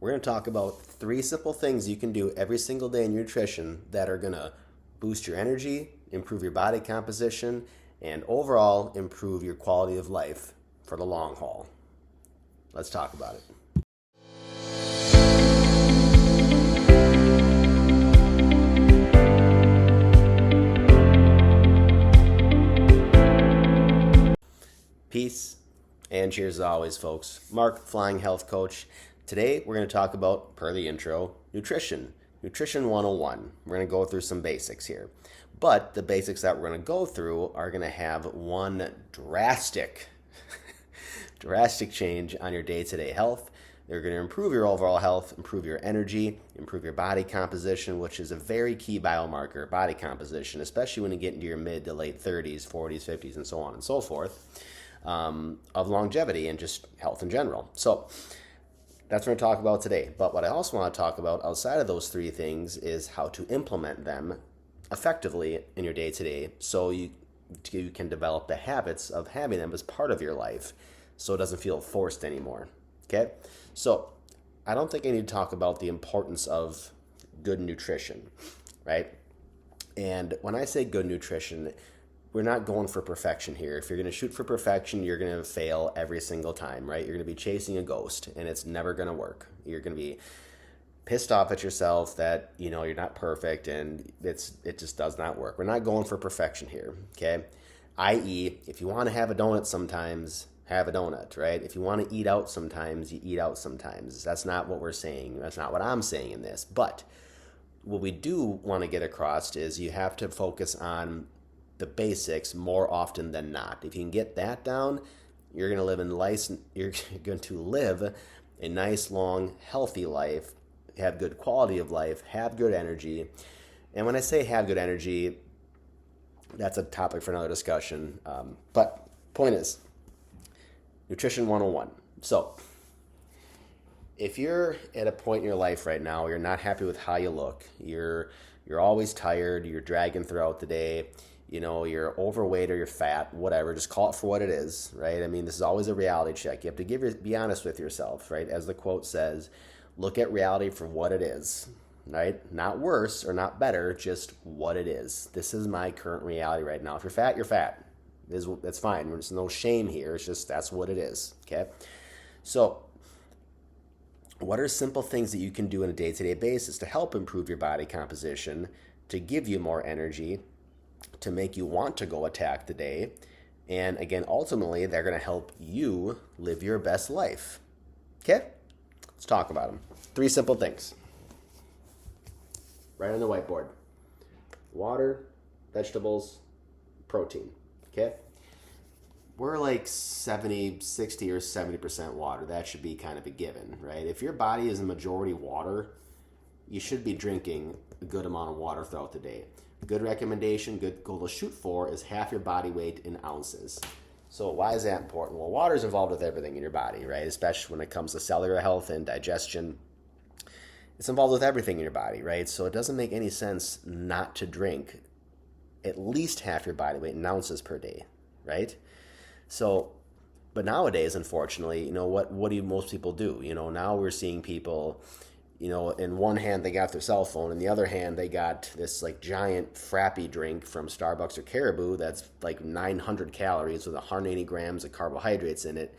we're going to talk about 3 simple things you can do every single day in your nutrition that are going to boost your energy, improve your body composition, and overall improve your quality of life for the long haul. Let's talk about it. Peace and cheers as always, folks. Mark, Flying Health Coach. Today we're going to talk about, per the intro, nutrition. Nutrition 101. We're going to go through some basics here. But the basics that we're going to go through are going to have one drastic change on your day-to-day health. They're going to improve your overall health, improve your energy, improve your body composition, which is a very key biomarker, body composition, especially when you get into your mid to late 30s, 40s, 50s, and so on and so forth. Of longevity and just health in general. So that's what we're going to talk about today. But what I also want to talk about outside of those 3 things is how to implement them effectively in your day-to-day so you can develop the habits of having them as part of your life so it doesn't feel forced anymore. Okay? So I don't think I need to talk about the importance of good nutrition, right? And when I say good nutrition, we're not going for perfection here. If you're going to shoot for perfection, you're going to fail every single time, right? You're going to be chasing a ghost, and it's never going to work. You're going to be pissed off at yourself that, you're not perfect, and it just does not work. We're not going for perfection here, okay? I.e., if you want to have a donut sometimes, have a donut, right? If you want to eat out sometimes, you eat out sometimes. That's not what we're saying. That's not what I'm saying in this. But what we do want to get across is you have to focus on the basics more often than not. If you can get that down, you're going to live a nice, long, healthy life, have good quality of life, have good energy. And when I say have good energy, that's a topic for another discussion. But point is, Nutrition 101. So if you're at a point in your life right now, you're not happy with how you look, you're always tired, you're dragging throughout the day, you're overweight or you're fat, whatever, just call it for what it is, right? I mean, this is always a reality check. You have to be honest with yourself, right? As the quote says, look at reality for what it is, right? Not worse or not better, just what it is. This is my current reality right now. If you're fat, you're fat. That's fine. There's no shame here. It's just that's what it is, okay? So what are simple things that you can do on a day-to-day basis to help improve your body composition, to give you more energy, to make you want to go attack the day, and again, ultimately, they're going to help you live your best life. Okay? Let's talk about them. 3 simple things. Right on the whiteboard. Water, vegetables, protein. Okay? We're like 60 or 70% water. That should be kind of a given, right? If your body is a majority water, you should be drinking a good amount of water throughout the day. Good recommendation, good goal to shoot for is half your body weight in ounces. So why is that important? Well, water is involved with everything in your body, right? Especially when it comes to cellular health and digestion. It's involved with everything in your body, right? So it doesn't make any sense not to drink at least half your body weight in ounces per day, right? So, but nowadays, unfortunately, what do most people do? Now we're seeing people, in one hand they got their cell phone, in the other hand they got this like giant frappy drink from Starbucks or Caribou that's like 900 calories with 180 grams of carbohydrates in it,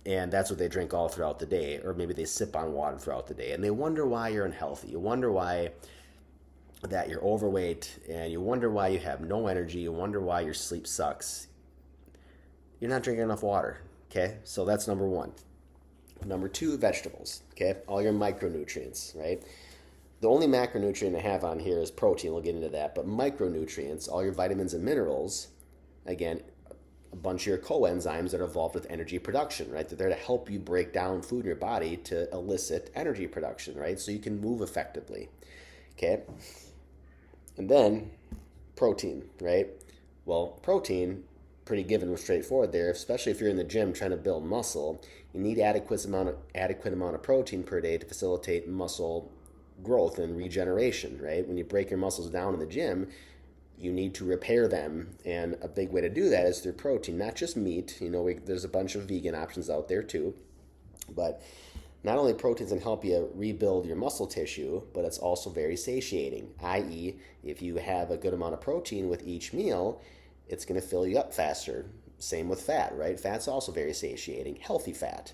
and that's what they drink all throughout the day, or maybe they sip on water throughout the day, and they wonder why you're unhealthy. You wonder why that you're overweight, and you wonder why you have no energy, you wonder why your sleep sucks. You're not drinking enough water, okay? So that's number 1. Number 2, vegetables, okay? All your micronutrients, right? The only macronutrient I have on here is protein. We'll get into that. But micronutrients, all your vitamins and minerals, again, a bunch of your coenzymes that are involved with energy production, right? They're there to help you break down food in your body to elicit energy production, right? So you can move effectively, okay? And then protein, right? Well, protein, pretty given and straightforward there, especially if you're in the gym trying to build muscle. You need adequate amount of protein per day to facilitate muscle growth and regeneration, right? When you break your muscles down in the gym, you need to repair them, and a big way to do that is through protein, not just meat. There's a bunch of vegan options out there too, but Not only proteins can help you rebuild your muscle tissue, but it's also very satiating, i.e., if you have a good amount of protein with each meal, it's going to fill you up faster. Same with fat, right? Fat's also very satiating. Healthy fat,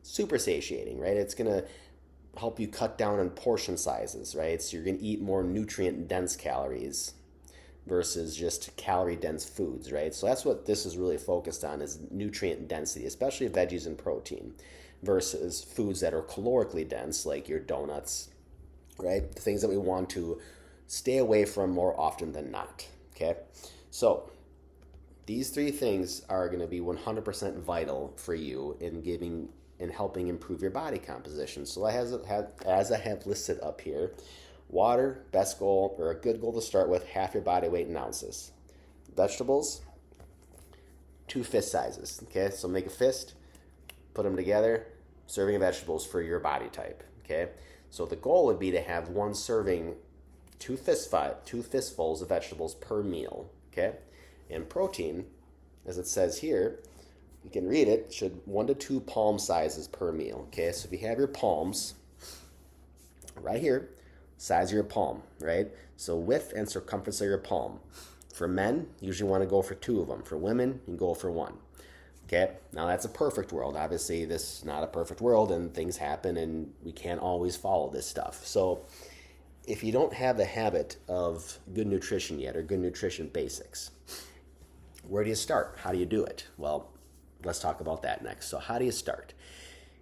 super satiating, right? It's going to help you cut down on portion sizes, right? So you're going to eat more nutrient-dense calories versus just calorie-dense foods, right? So that's what this is really focused on, is nutrient density, especially veggies and protein, versus foods that are calorically dense, like your donuts, right? The things that we want to stay away from more often than not, okay? So these three things are going to be 100% vital for you in giving and helping improve your body composition. So as I have listed up here, water, best goal, or a good goal to start with, half your body weight in ounces. Vegetables, 2 fist sizes, okay? So make a fist, put them together, serving of vegetables for your body type, okay? So the goal would be to have one serving, 2 fistfuls of vegetables per meal, okay? And protein, as it says here, you can read it, should 1 to 2 palm sizes per meal, okay? So if you have your palms right here, size of your palm, right? So width and circumference of your palm. For men, you usually want to go for 2 of them. For women, you can go for 1. Okay, now that's a perfect world. Obviously, this is not a perfect world, and things happen, and we can't always follow this stuff. So if you don't have the habit of good nutrition yet, or good nutrition basics, where do you start? How do you do it? Well, let's talk about that next. So how do you start?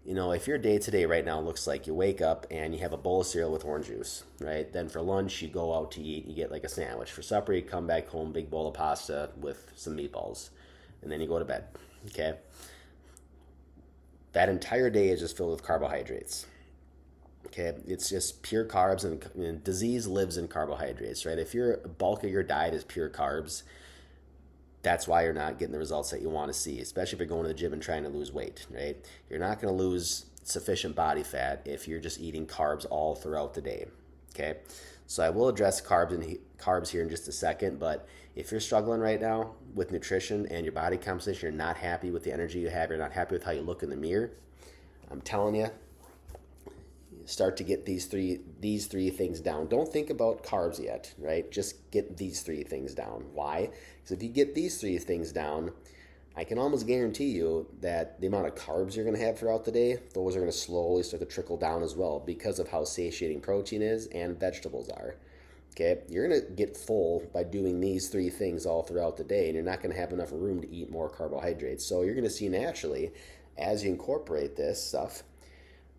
You know, if your day-to-day right now looks like you wake up and you have a bowl of cereal with orange juice, right? Then for lunch, you go out to eat, you get like a sandwich. For supper, you come back home, big bowl of pasta with some meatballs, and then you go to bed. Okay, that entire day is just filled with carbohydrates. Okay, it's just pure carbs, and disease lives in carbohydrates, right? If your bulk of your diet is pure carbs, that's why you're not getting the results that you want to see, especially if you're going to the gym and trying to lose weight, right? You're not going to lose sufficient body fat if you're just eating carbs all throughout the day, okay? So I will address carbs here in just a second, but if you're struggling right now with nutrition and your body composition, you're not happy with the energy you have, you're not happy with how you look in the mirror, I'm telling you, start to get these three things down. Don't think about carbs yet, right? Just get these 3 things down. Why? Because if you get these 3 things down, I can almost guarantee you that the amount of carbs you're going to have throughout the day, those are going to slowly start to trickle down as well because of how satiating protein is and vegetables are. Okay, you're going to get full by doing these 3 things all throughout the day, and you're not going to have enough room to eat more carbohydrates. So you're going to see naturally, as you incorporate this stuff,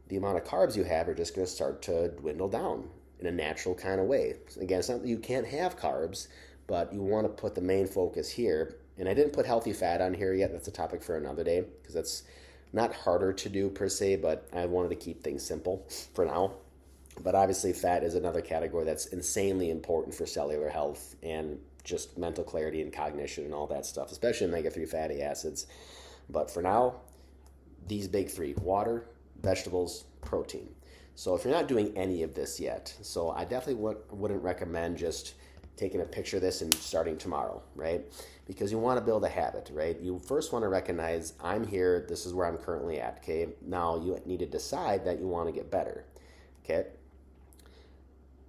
the amount of carbs you have are just going to start to dwindle down in a natural kind of way. Again, it's not that you can't have carbs, but you want to put the main focus here. And I didn't put healthy fat on here yet. That's a topic for another day, because that's not harder to do per se, but I wanted to keep things simple for now. But obviously fat is another category that's insanely important for cellular health and just mental clarity and cognition and all that stuff, especially omega-3 fatty acids. But for now, these big 3, water, vegetables, protein. So if you're not doing any of this yet, so I definitely wouldn't recommend just taking a picture of this and starting tomorrow, right? Because you want to build a habit, right? You first want to recognize, I'm here, this is where I'm currently at, okay? Now you need to decide that you want to get better, okay?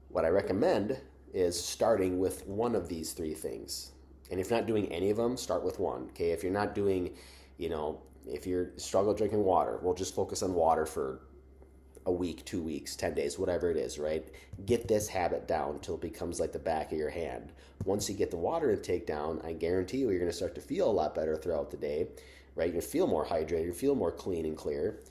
What I recommend is starting with one of these 3 things. And if you're not doing any of them, start with one, okay? If you're not doing, if you're struggling drinking water, we'll just focus on water for a week, 2 weeks, 10 days, whatever it is, right? Get this habit down until it becomes like the back of your hand. Once you get the water intake down, I guarantee you're going to start to feel a lot better throughout the day, right? You're going to feel more hydrated, you feel more clean and clear.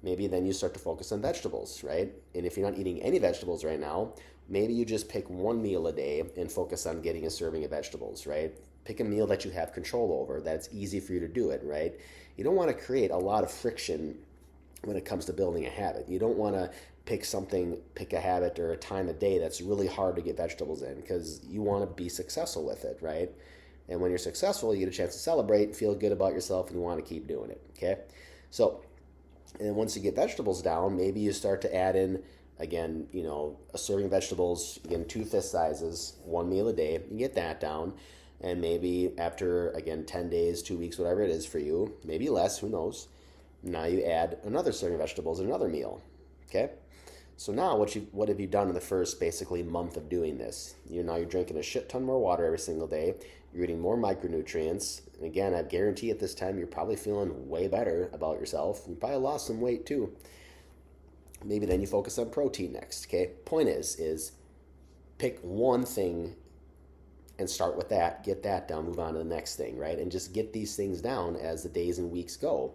Maybe then you start to focus on vegetables, right? And if you're not eating any vegetables right now, maybe you just pick one meal a day and focus on getting a serving of vegetables, right? Pick a meal that you have control over, that's easy for you to do it, right? You don't want to create a lot of friction when it comes to building a habit. You don't want to pick a habit or a time of day that's really hard to get vegetables in, because you want to be successful with it, right? And when you're successful, you get a chance to celebrate, feel good about yourself, and you want to keep doing it, okay? So, and once you get vegetables down, maybe you start to add in, again, a serving of vegetables, again, 2 fist sizes, 1 meal a day. You get that down. And maybe after, again, 10 days, 2 weeks, whatever it is for you, maybe less, who knows, now you add another serving of vegetables in another meal, Okay? So now what have you done in the first basically month of doing this? You're drinking a shit ton more water every single day. You're eating more micronutrients. And again, I guarantee at this time you're probably feeling way better about yourself. You probably lost some weight too. Maybe then you focus on protein next. Okay? Point is pick one thing and start with that, get that down, move on to the next thing, right? And just get these things down as the days and weeks go.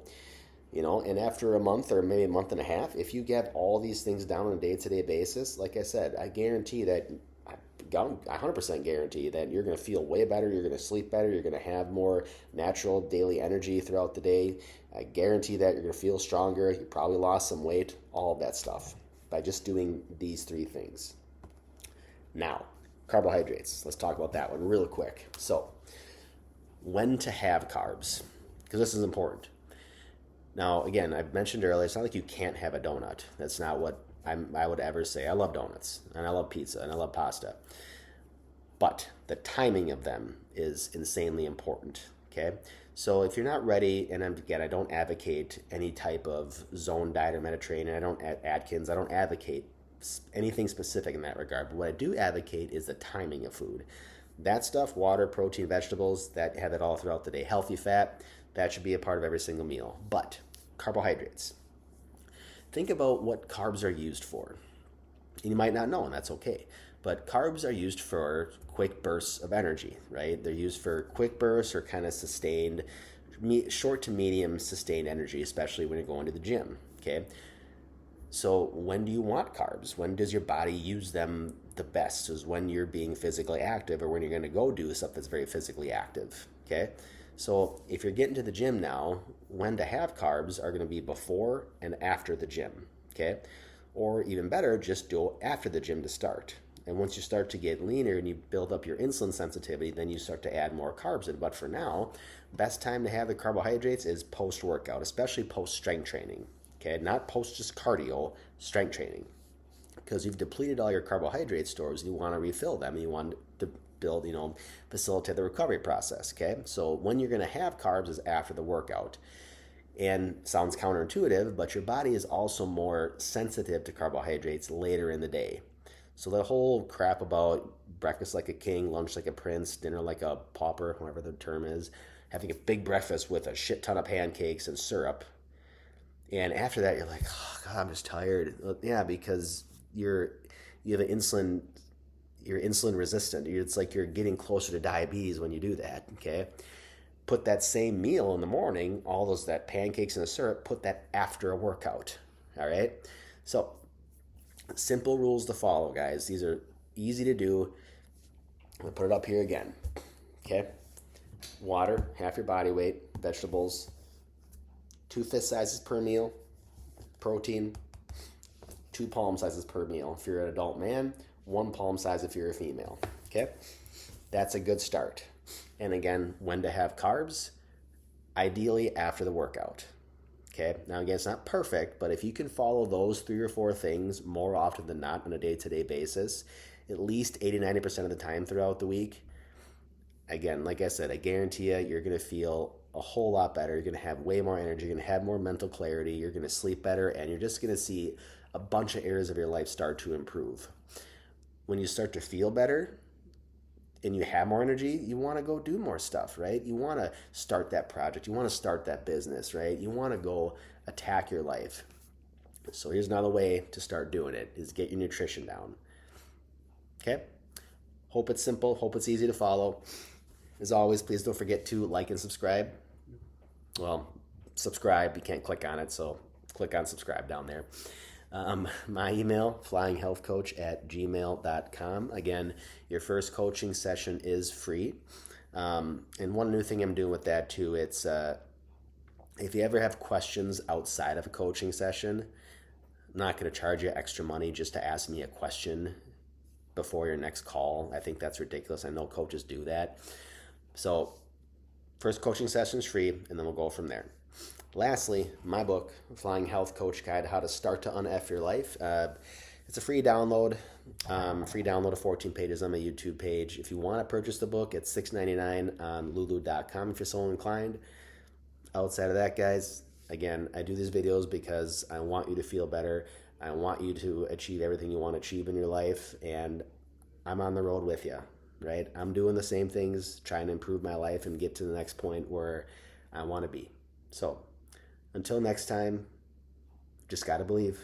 And after a month or maybe a month and a half, if you get all these things down on a day-to-day basis, like I said, I 100% guarantee that you're going to feel way better, you're going to sleep better, you're going to have more natural daily energy throughout the day. I guarantee that you're going to feel stronger, you probably lost some weight, all of that stuff by just doing these 3 things. Now, carbohydrates. Let's talk about that one real quick. So, when to have carbs, because this is important. Now, again, I mentioned earlier, it's not like you can't have a donut. That's not what I would ever say. I love donuts, and I love pizza, and I love pasta. But the timing of them is insanely important, okay? So if you're not ready, and again, I don't advocate any type of zone diet or Mediterranean, I don't Atkins, I don't advocate anything specific in that regard. But what I do advocate is the timing of food. That stuff, water, protein, vegetables, that have it all throughout the day. Healthy fat, that should be a part of every single meal. But carbohydrates. Think about what carbs are used for. And you might not know, and that's okay. But carbs are used for quick bursts of energy, right? They're used for quick bursts or kind of sustained, short to medium sustained energy, especially when you're going to the gym, okay? So when do you want carbs? When does your body use them the best? Is when you're being physically active or when you're going to go do stuff that's very physically active, okay? So if you're getting to the gym now, when to have carbs are going to be before and after the gym, okay? Or even better, just go after the gym to start. And once you start to get leaner and you build up your insulin sensitivity, then you start to add more carbs in. But for now, best time to have the carbohydrates is post-workout, especially post-strength training. Okay, not post just cardio, strength training. Because you've depleted all your carbohydrate stores, you want to refill them, and you want to build, facilitate the recovery process, okay? So when you're going to have carbs is after the workout. And sounds counterintuitive, but your body is also more sensitive to carbohydrates later in the day. So the whole crap about breakfast like a king, lunch like a prince, dinner like a pauper, whatever the term is, having a big breakfast with a shit ton of pancakes and syrup, and after that, you're like, oh, God, I'm just tired. Yeah, because you're insulin resistant. It's like you're getting closer to diabetes when you do that, okay? Put that same meal in the morning, that pancakes and the syrup, put that after a workout, all right? So, simple rules to follow, guys. These are easy to do. I'm going to put it up here again, okay? Water, half your body weight. Vegetables, 2 fist sizes per meal. Protein, 2 palm sizes per meal. If you're an adult man, 1 palm size if you're a female. Okay? That's a good start. And again, when to have carbs? Ideally after the workout. Okay? Now again, it's not perfect, but if you can follow those 3 or 4 things more often than not on a day-to-day basis, at least 80-90% of the time throughout the week, again, like I said, I guarantee you're going to feel a whole lot better. You're going to have way more energy. You're going to have more mental clarity. You're going to sleep better, and you're just going to see a bunch of areas of your life start to improve. When you start to feel better and you have more energy, you want to go do more stuff, right? You want to start that project. You want to start that business, right? You want to go attack your life. So here's another way to start doing it, is get your nutrition down. Okay? Hope it's simple. Hope it's easy to follow. As always, please don't forget to like and subscribe. Well, subscribe, you can't click on it, so click on subscribe down there. My email, flyinghealthcoach@gmail.com. Again, your first coaching session is free. And one new thing I'm doing with that too, it's if you ever have questions outside of a coaching session, I'm not going to charge you extra money just to ask me a question before your next call. I think that's ridiculous. I know coaches do that. So first coaching session is free, and then we'll go from there. Lastly, my book, Flying Health Coach Guide, How to Start to Un-F Your Life. It's a free download. Free download of 14 pages on my YouTube page. If you want to purchase the book, it's $6.99 on lulu.com if you're so inclined. Outside of that, guys, again, I do these videos because I want you to feel better. I want you to achieve everything you want to achieve in your life, and I'm on the road with you, right? I'm doing the same things, trying to improve my life and get to the next point where I want to be. So until next time, just got to believe.